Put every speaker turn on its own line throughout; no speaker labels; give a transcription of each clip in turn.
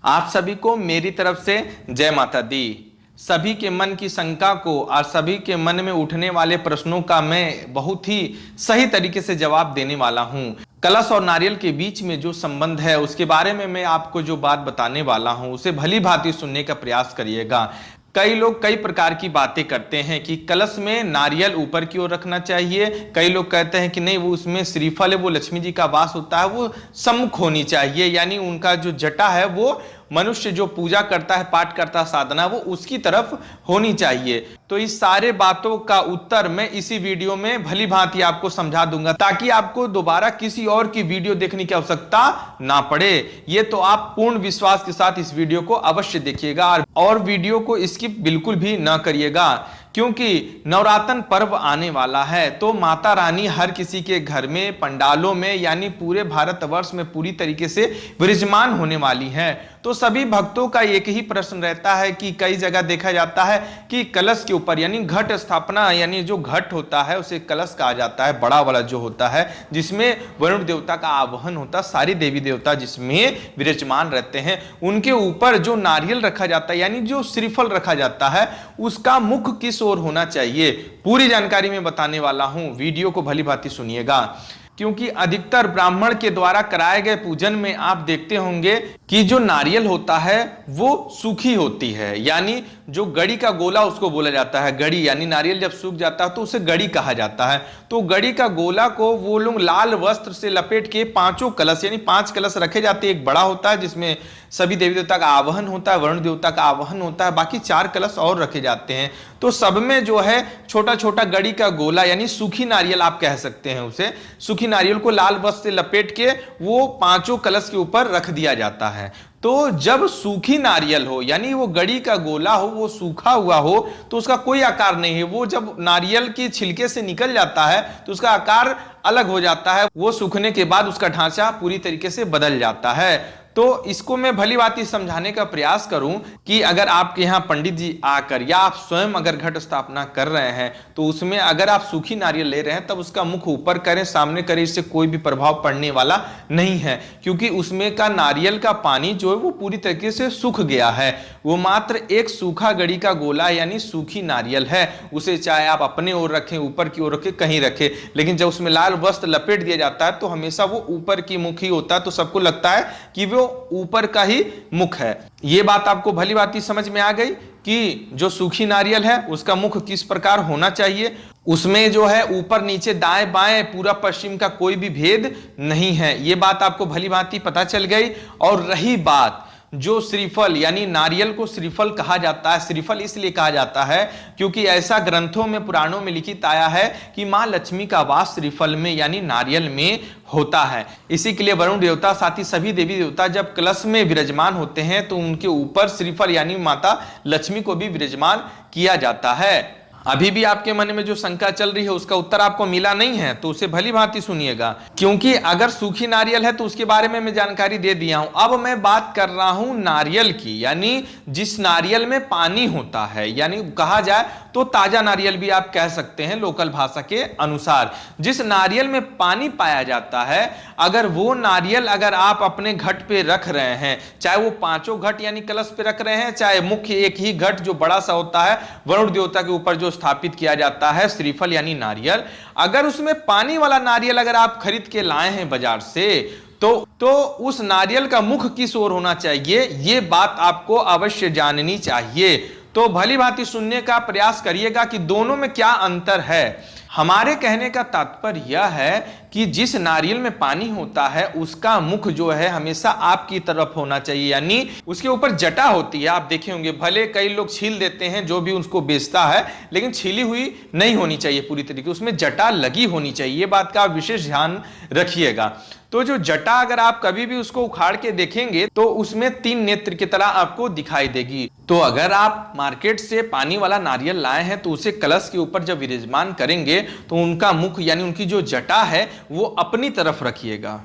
आप सभी को मेरी तरफ से जय माता दी। सभी के मन की शंका को और सभी के मन में उठने वाले प्रश्नों का मैं बहुत ही सही तरीके से जवाब देने वाला हूं। कलश और नारियल के बीच में जो संबंध है उसके बारे में मैं आपको जो बात बताने वाला हूं उसे भली भांति सुनने का प्रयास करिएगा। कई लोग कई प्रकार की बातें करते हैं कि कलश में नारियल ऊपर की ओर रखना चाहिए। कई लोग कहते हैं कि नहीं, वो उसमें श्रीफल है, वो लक्ष्मी जी का वास होता है, वो सम्मुख होनी चाहिए, यानी उनका जो जटा है वो मनुष्य जो पूजा करता है, पाठ करता है, साधना, वो उसकी तरफ होनी चाहिए। तो इस सारे बातों का उत्तर मैं इसी वीडियो में भली भांति आपको समझा दूंगा, ताकि आपको दोबारा किसी और की वीडियो देखने की आवश्यकता ना पड़े। ये तो आप पूर्ण विश्वास के साथ इस वीडियो को अवश्य देखिएगा और वीडियो को स्किप बिल्कुल भी ना करिएगा, क्योंकि नवरात्र पर्व आने वाला है। तो माता रानी हर किसी के घर में, पंडालों में, यानी पूरे भारतवर्ष में पूरी तरीके से विराजमान होने वाली है। तो सभी भक्तों का एक ही प्रश्न रहता है कि कई जगह देखा जाता है कि कलश के ऊपर यानी घट स्थापना, यानी जो घट होता है उसे कलश कहा जाता है, बड़ा वाला जो होता है जिसमें वरुण देवता का आवाहन होता है, सारी देवी देवता जिसमें विराजमान रहते हैं, उनके ऊपर जो नारियल रखा जाता है यानी जो श्रीफल रखा जाता है उसका मुख किस ओर होना चाहिए, पूरी जानकारी मैं बताने वाला हूं। वीडियो को भली भांति सुनिएगा, क्योंकि अधिकतर ब्राह्मण के द्वारा कराए गए पूजन में आप देखते होंगे कि जो नारियल होता है वो सूखी होती है, यानी जो गड़ी का गोला उसको बोला जाता है। गड़ी यानी नारियल जब सूख जाता है तो उसे गड़ी कहा जाता है। तो गड़ी का गोला को वो लोग लाल वस्त्र से लपेट के पांचों कलश यानी 5 कलश रखे जाते हैं। एक बड़ा होता है जिसमें सभी देवी देवता का आवाहन होता है, वरुण देवता का आवाहन होता है, बाकी 4 कलश और रखे जाते हैं। तो सब में जो है छोटा छोटा गड़ी का गोला यानी सूखी नारियल आप कह सकते हैं उसे, सूखी नारियल को लाल वस्त्र से लपेट के वो 5 कलश के ऊपर रख दिया जाता है। तो जब सूखी नारियल हो यानी वो गड़ी का गोला हो, वो सूखा हुआ हो, तो उसका कोई आकार नहीं है। वो जब नारियल की छिलके से निकल जाता है तो उसका आकार अलग हो जाता है। वो सूखने के बाद उसका ढांचा पूरी तरीके से बदल जाता है। तो इसको मैं भली भांति समझाने का प्रयास करूं कि अगर आपके यहाँ पंडित जी आकर या आप स्वयं अगर घट स्थापना कर रहे हैं तो उसमें अगर आप सूखी नारियल ले रहे हैं तब उसका मुख ऊपर करें, सामने करें, इससे कोई भी प्रभाव पड़ने वाला नहीं है, क्योंकि उसमें का नारियल का पानी जो है वो पूरी तरीके से सूख गया है। वो मात्र एक सूखा गड़ी का गोला यानी सूखी नारियल है। उसे चाहे आप अपने ओर रखें, ऊपर की ओर रखें, कहीं रखें, लेकिन जब उसमें लाल वस्त्र लपेट दिया जाता है तो हमेशा वो ऊपर की मुख ही होता है। तो सबको लगता है कि वो ऊपर का ही मुख है। ये बात आपको भली भांति समझ में आ गई कि जो सूखी नारियल है उसका मुख किस प्रकार होना चाहिए। उसमें जो है ऊपर नीचे दाएं बाएं पूरा पश्चिम का कोई भी भेद नहीं है। ये बात आपको भली भांति पता चल गई। और रही बात जो श्रीफल यानी नारियल को श्रीफल कहा जाता है, श्रीफल इसलिए कहा जाता है क्योंकि ऐसा ग्रंथों में, पुराणों में लिखित आया है कि मां लक्ष्मी का वास श्रीफल में यानी नारियल में होता है। इसी के लिए वरुण देवता साथ ही सभी देवी देवता जब कलश में विराजमान होते हैं तो उनके ऊपर श्रीफल यानी माता लक्ष्मी को भी विराजमान किया जाता है। अभी भी आपके मन में जो शंका चल रही है उसका उत्तर आपको मिला नहीं है तो उसे भली भांति सुनिएगा, क्योंकि अगर सूखी नारियल है तो उसके बारे में मैं जानकारी दे दिया हूं। अब मैं बात कर रहा हूं नारियल की, यानी जिस नारियल में पानी होता है, यानी कहा जाए तो ताजा नारियल भी आप कह सकते हैं लोकल भाषा के अनुसार। जिस नारियल में पानी पाया जाता है, अगर वो नारियल अगर आप अपने घट पे रख रहे हैं, चाहे वो 5 घट यानी कलश पे रख रहे हैं, चाहे मुख्य एक ही घट जो बड़ा सा होता है वरुण देवता के ऊपर जो स्थापित किया जाता है श्रीफल यानी नारियल, अगर उसमें पानी वाला नारियल अगर आप खरीद के लाए हैं बाजार से तो उस नारियल का मुख किस ओर होना चाहिए, ये बात आपको अवश्य जाननी चाहिए। तो भली भांति सुनने का प्रयास करिएगा कि दोनों में क्या अंतर है। हमारे कहने का तात्पर्य यह है कि जिस नारियल में पानी होता है उसका मुख जो है हमेशा आपकी तरफ होना चाहिए, यानी उसके ऊपर जटा होती है। आप देखे होंगे, भले कई लोग छील देते हैं जो भी उसको बेचता है, लेकिन छीली हुई नहीं होनी चाहिए पूरी तरीके, उसमें जटा लगी होनी चाहिए। ये बात का आप विशेष ध्यान रखिएगा। तो जो जटा अगर आप कभी भी उसको उखाड़ के देखेंगे तो उसमें 3 नेत्र की तरह आपको दिखाई देगी। तो अगर आप मार्केट से पानी वाला नारियल लाए हैं तो उसे कलश के ऊपर जब विराजमान करेंगे तो उनका मुख यानी उनकी जो जटा है वो अपनी तरफ रखिएगा।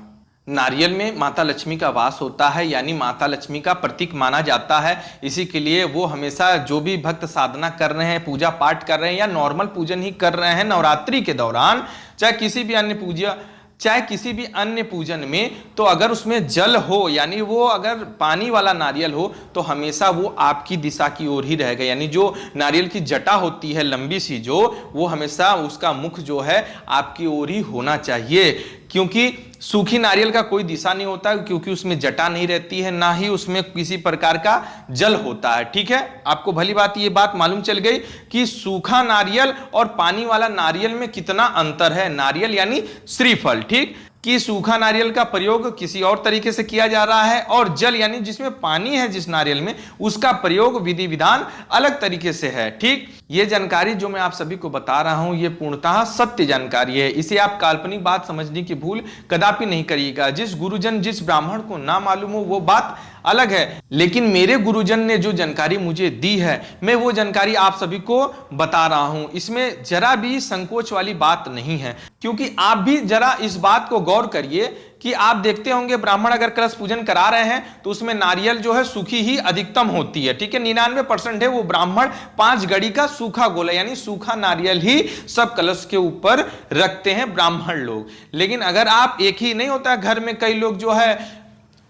नारियल में माता लक्ष्मी का वास होता है, यानी माता लक्ष्मी का प्रतीक माना जाता है। इसी के लिए वो हमेशा जो भी भक्त साधना कर रहे हैं, पूजा पाठ कर रहे हैं या नॉर्मल पूजन ही कर रहे हैं नवरात्रि के दौरान, चाहे किसी भी अन्य पूजा चाहे किसी भी अन्य पूजन में, तो अगर उसमें जल हो यानी वो अगर पानी वाला नारियल हो तो हमेशा वो आपकी दिशा की ओर ही रहेगा। यानी जो नारियल की जटा होती है लंबी सी जो, वो हमेशा उसका मुख जो है आपकी ओर ही होना चाहिए, क्योंकि सूखी नारियल का कोई दिशा नहीं होता, क्योंकि उसमें जटा नहीं रहती है, ना ही उसमें किसी प्रकार का जल होता है। ठीक है, आपको भली बात ये बात मालूम चल गई कि सूखा नारियल और पानी वाला नारियल में कितना अंतर है। नारियल यानी श्रीफल, ठीक, कि सूखा नारियल का प्रयोग किसी और तरीके से किया जा रहा है, और जल यानी जिसमें पानी है जिस नारियल में, उसका प्रयोग विधि विधान अलग तरीके से है। ठीक, ये जानकारी जो मैं आप सभी को बता रहा हूं ये पूर्णतः सत्य जानकारी है, इसे आप काल्पनिक बात समझने की भूल कदापि नहीं करिएगा। जिस गुरुजन जिस ब्राह्मण को ना मालूम हो वो बात अलग है, लेकिन मेरे गुरुजन ने जो जानकारी मुझे दी है मैं वो जानकारी आप सभी को बता रहा हूं। इसमें जरा भी संकोच वाली बात नहीं है, क्योंकि आप भी जरा इस बात को गौर करिए कि आप देखते होंगे ब्राह्मण अगर कलश पूजन करा रहे हैं तो उसमें नारियल जो है सूखी ही अधिकतम होती है। ठीक है, 99% है वो ब्राह्मण 5 गड़ी का सूखा गोला यानी सूखा नारियल ही सब कलश के ऊपर रखते हैं ब्राह्मण लोग। लेकिन अगर आप एक ही नहीं होता घर में, कई लोग जो है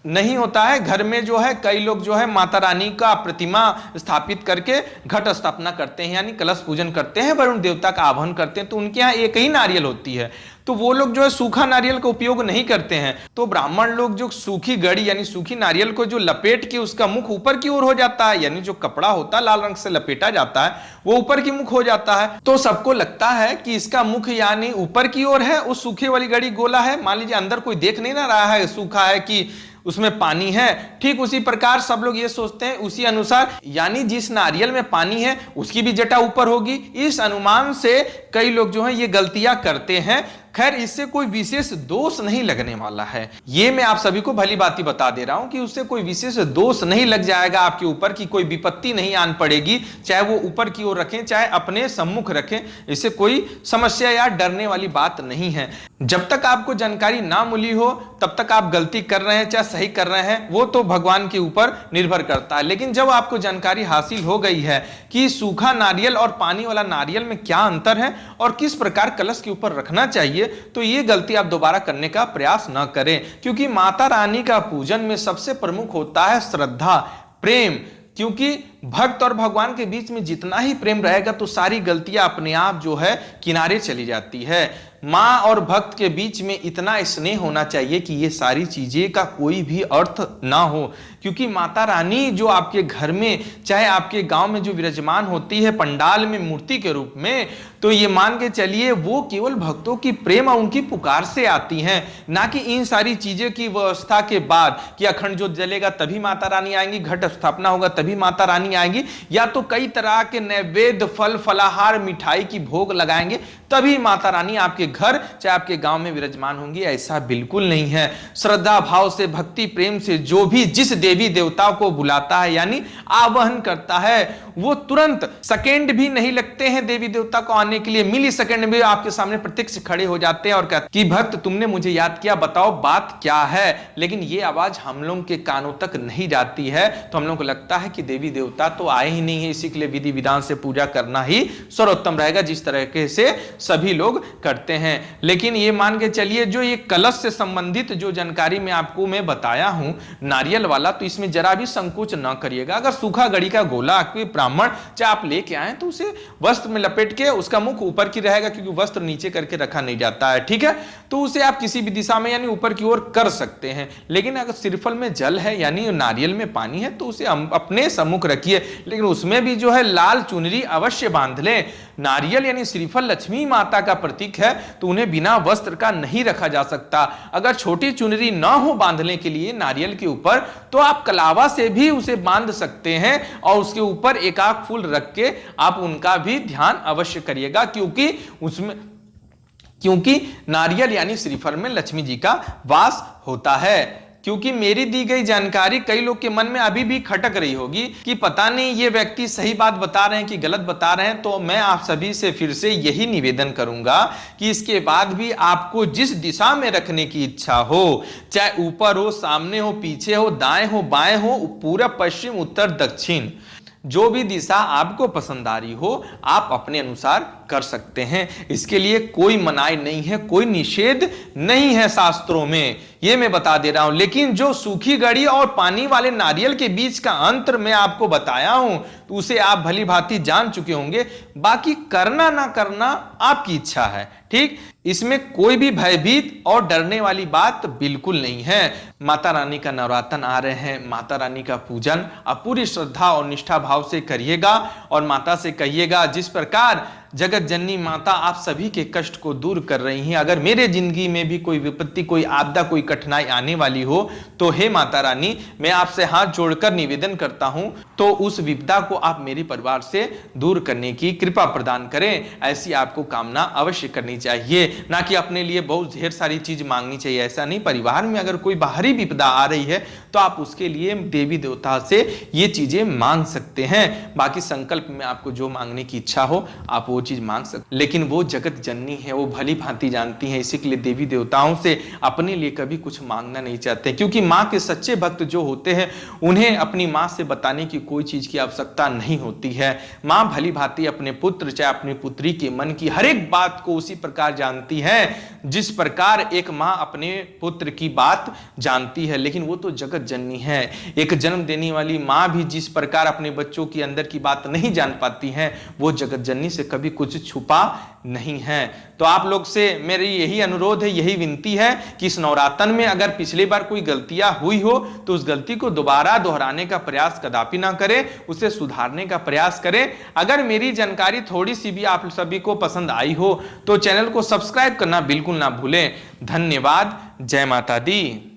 नहीं होता है, घर में जो है कई लोग जो है माता रानी का प्रतिमा स्थापित करके घट स्थापना करते हैं यानी कलश पूजन करते हैं, वरुण देवता का आह्वान करते हैं, तो उनके यहाँ एक ही नारियल होती है, तो वो लोग जो है सूखा नारियल का उपयोग नहीं करते हैं। तो ब्राह्मण लोग जो सूखी गड़ी यानी सूखी नारियल को जो लपेट के उसका मुख ऊपर की ओर हो जाता है, यानी जो कपड़ा होता है लाल रंग से लपेटा जाता है वो ऊपर की मुख हो जाता है, तो सबको लगता है कि इसका मुख यानी ऊपर की ओर है, उस सूखे वाली गड़ी गोला है। मान लीजिए अंदर कोई देख नहीं ना रहा है सूखा है कि उसमें पानी है, ठीक उसी प्रकार सब लोग ये सोचते हैं उसी अनुसार, यानी जिस नारियल में पानी है उसकी भी जटा ऊपर होगी। इस अनुमान से कई लोग जो है ये गलतियां करते हैं। खैर, इससे कोई विशेष दोष नहीं लगने वाला है, ये मैं आप सभी को भली बात बता दे रहा हूं कि उससे कोई विशेष दोष नहीं लग जाएगा आपके ऊपर, की कोई विपत्ति नहीं आन पड़ेगी, चाहे वो ऊपर की ओर रखें चाहे अपने सम्मुख रखें, इससे कोई समस्या या डरने वाली बात नहीं है। जब तक आपको जानकारी ना मिली हो तब तक आप गलती कर रहे हैं चाहे सही कर रहे हैं वो तो भगवान के ऊपर निर्भर करता है। लेकिन जब आपको जानकारी हासिल हो गई है कि सूखा नारियल और पानी वाला नारियल में क्या अंतर है और किस प्रकार कलश के ऊपर रखना चाहिए, तो ये गलती आप दोबारा करने का प्रयास न करें, क्योंकि माता रानी का पूजन में सबसे प्रमुख होता है श्रद्धा, प्रेम। क्योंकि भक्त और भगवान के बीच में जितना ही प्रेम रहेगा तो सारी गलतियां अपने आप जो है किनारे चली जाती है। माँ और भक्त के बीच में इतना स्नेह होना चाहिए कि ये सारी चीजें का कोई भी अर्थ ना हो, क्योंकि माता रानी जो आपके घर में चाहे आपके गांव में जो विराजमान होती है पंडाल में मूर्ति के रूप में, तो ये मान के चलिए वो केवल भक्तों की प्रेम और उनकी पुकार से आती हैं, ना कि इन सारी चीजें की व्यवस्था के बाद कि अखंड ज्योत जलेगा तभी माता रानी आएंगी, घट स्थापना होगा तभी माता रानी आएंगी, या तो कई तरह के नैवेद्य फल फलाहार मिठाई की भोग लगाएंगे तभी माता रानी आपके घर चाहे आपके गांव में विराजमान होंगी। ऐसा बिल्कुल नहीं है। श्रद्धा भाव से भक्ति प्रेम से जो भी जिस देवी देवताओं को बुलाता है यानी आवाहन करता है, वो तुरंत सेकेंड भी नहीं लगते हैं देवी देवता को आने के लिए, मिली सेकेंड में आपके सामने प्रत्यक्ष खड़े हो जाते हैं और कहते कि भक्त तुमने मुझे याद किया, बताओ बात क्या है। लेकिन ये आवाज हम लोग के कानों तक नहीं जाती है, तो हम लोग को लगता है कि देवी देवता तो आए ही नहीं है, इसी के लिए विधि विधान से पूजा करना ही सर्वोत्तम रहेगा, जिस तरीके से सभी लोग करते हैं। लेकिन ये मान के चलिए जो ये कलश से संबंधित जो जानकारी मैं आपको बताया हूं नारियल वाला, तो इसमें जरा भी संकोच न करिएगा। अगर सूखा गड़ी का गोला आपके ब्राह्मण चाहे आप लेके आए तो उसे वस्त्र में लपेट के उसका मुख ऊपर की रहेगा, क्योंकि वस्त्र नीचे करके रखा नहीं जाता है, ठीक है, तो उसे आप किसी भी दिशा में यानी ऊपर की ओर कर सकते हैं। लेकिन अगर श्रीफल में जल है यानी नारियल में पानी है तो उसे अपने सम्मुख रखिए, लेकिन उसमें भी जो है लाल चुनरी अवश्य बांध लें। नारियल यानी श्रीफल लक्ष्मी माता का प्रतीक है, तो उन्हें बिना वस्त्र का नहीं रखा जा सकता। अगर छोटी चुनरी ना हो बांधने के लिए नारियल के ऊपर, तो आप कलावा से भी उसे बांध सकते हैं और उसके ऊपर एक आख फूल रख के आप उनका भी ध्यान अवश्य करिएगा, क्योंकि नारियल यानी श्रीफल में लक्ष्मी जी का वास होता है। क्योंकि मेरी दी गई जानकारी कई लोग के मन में अभी भी खटक रही होगी कि पता नहीं ये व्यक्ति सही बात बता रहे हैं कि गलत बता रहे हैं, तो मैं आप सभी से फिर से यही निवेदन करूंगा कि इसके बाद भी आपको जिस दिशा में रखने की इच्छा हो, चाहे ऊपर हो, सामने हो, पीछे हो, दाएं हो, बाएं हो, पूरब पश्चिम उत्तर दक्षिण, जो भी दिशा आपको पसंद आ रही हो आप अपने अनुसार कर सकते हैं। इसके लिए कोई मनाही नहीं है, कोई निषेध नहीं है शास्त्रों में, ये मैं बता दे रहा हूं। लेकिन जो सूखी गड़ी और पानी वाले नारियल के बीच का अंतर मैं आपको बताया हूं, तो उसे आप भली भांति जान चुके होंगे। बाकी करना ना करना आपकी इच्छा है, ठीक। इसमें कोई भी भयभीत और डरने वाली बात बिल्कुल नहीं है। माता रानी का नवरात्र आ रहे हैं, माता रानी का पूजन आप पूरी श्रद्धा और निष्ठा भाव से करिएगा और माता से कहिएगा, जिस प्रकार जगत जननी माता आप सभी के कष्ट को दूर कर रही हैं, अगर मेरे जिंदगी में भी कोई विपत्ति, कोई आपदा, कोई कठिनाई आने वाली हो तो हे माता रानी, मैं आपसे हाथ जोड़कर निवेदन करता हूं, तो उस विपदा को आप मेरे परिवार से दूर करने की कृपा प्रदान करें। ऐसी आपको कामना अवश्य करनी चाहिए, ना कि अपने लिए बहुत ढेर सारी चीज मांगनी चाहिए, ऐसा नहीं। परिवार में अगर कोई बाहरी विपदा आ रही है तो आप उसके लिए देवी देवता से ये चीजें मांग सकते हैं। बाकी संकल्प में आपको जो मांगने की इच्छा हो आप वो चीज मांग सकते, लेकिन वो जगत जननी है, वो भली भांति जानती है, इसी के लिए देवी देवताओं से अपने लिए कभी कुछ मांगना नहीं चाहते। क्योंकि माँ के सच्चे भक्त जो होते हैं उन्हें अपनी माँ से बताने की कोई चीज की आवश्यकता नहीं होती है। माँ भली भांति अपने पुत्र चाहे अपनी पुत्री के मन की हर एक बात को उसी प्रकार जानती है जिस प्रकार एक माँ अपने पुत्र की बात जानती है। लेकिन वो तो जगत जननी है, एक जन्म देने वाली माँ भी जिस प्रकार अपने बच्चों के अंदर की बात नहीं जान पाती है, वो जगत जननी से कभी कुछ छुपा नहीं है। तो आप लोग से मेरी यही अनुरोध है, यही विनती है कि इस नवरात्र में अगर पिछली बार कोई गलतियां हुई हो तो उस गलती को दोबारा दोहराने का प्रयास कदापि ना करें, उसे सुधारने का प्रयास करें। अगर मेरी जानकारी थोड़ी सी भी आप सभी को पसंद आई हो तो चैनल को सब्सक्राइब करना बिल्कुल ना भूलें। धन्यवाद। जय माता दी।